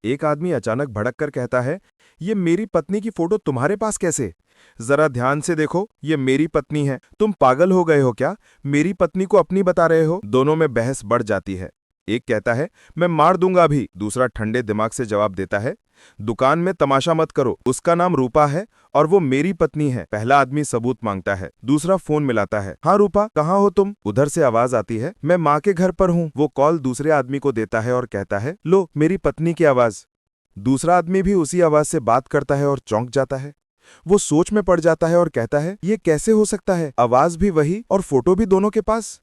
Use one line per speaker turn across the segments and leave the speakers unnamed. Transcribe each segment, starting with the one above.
एक आदमी अचानक भड़क कर कहता है, ये मेरी पत्नी की फोटो तुम्हारे पास कैसे? जरा ध्यान से देखो, ये मेरी पत्नी है। तुम पागल हो गए हो क्या? मेरी पत्नी को अपनी बता रहे हो? दोनों में बहस बढ़ जाती है। एक कहता है, मैं मार दूंगा अभी। दूसरा ठंडे दिमाग से जवाब देता है, दुकान में तमाशा मत करो, उसका नाम रूपा है और वो मेरी पत्नी है। पहला आदमी सबूत मांगता है। दूसरा फोन मिलाता है। हाँ रूपा, कहाँ हो तुम? उधर से आवाज आती है, मैं माँ के घर पर हूँ। वो कॉल दूसरे आदमी को देता है और कहता है, लो मेरी पत्नी की आवाज। दूसरा आदमी भी उसी आवाज से बात करता है और चौंक जाता है। वो सोच में पड़ जाता है और कहता है, ये कैसे हो सकता है? आवाज भी वही और फोटो भी दोनों के पास।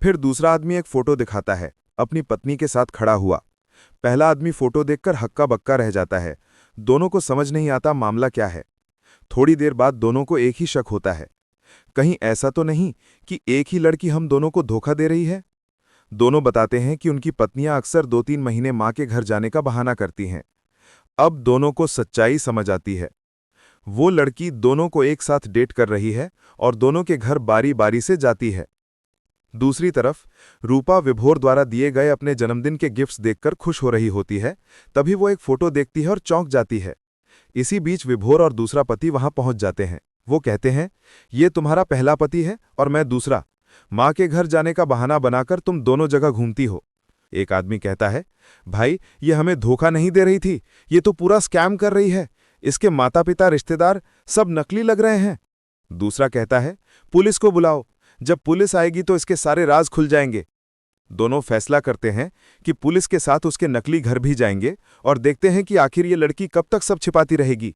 फिर दूसरा आदमी एक फोटो दिखाता है, अपनी पत्नी के साथ खड़ा हुआ। पहला आदमी फोटो देखकर हक्का बक्का रह जाता है। दोनों को समझ नहीं आता मामला क्या है। थोड़ी देर बाद दोनों को एक ही शक होता है, कहीं ऐसा तो नहीं कि एक ही लड़की हम दोनों को धोखा दे रही है। दोनों बताते हैं कि उनकी पत्नियां अक्सर 2-3 महीने मां के घर जाने का बहाना करती हैं। अब दोनों को सच्चाई समझ आती है। वो लड़की दोनों को एक साथ डेट कर रही है और दोनों के घर बारी बारी से जाती है। दूसरी तरफ रूपा विभोर द्वारा दिए गए अपने जन्मदिन के गिफ्ट्स देखकर खुश हो रही होती है। तभी वो एक फोटो देखती है और चौंक जाती है। इसी बीच विभोर और दूसरा पति वहां पहुंच जाते हैं। वो कहते हैं, ये तुम्हारा पहला पति है और मैं दूसरा। मां के घर जाने का बहाना बनाकर तुम दोनों जगह घूमती हो। एक आदमी कहता है, भाई ये हमें धोखा नहीं दे रही थी, ये तो पूरा स्कैम कर रही है। इसके माता पिता रिश्तेदार सब नकली लग रहे हैं। दूसरा कहता है, पुलिस को बुलाओ, जब पुलिस आएगी तो इसके सारे राज खुल जाएंगे। दोनों फैसला करते हैं कि पुलिस के साथ उसके नकली घर भी जाएंगे और देखते हैं कि आखिर ये लड़की कब तक सब छिपाती रहेगी।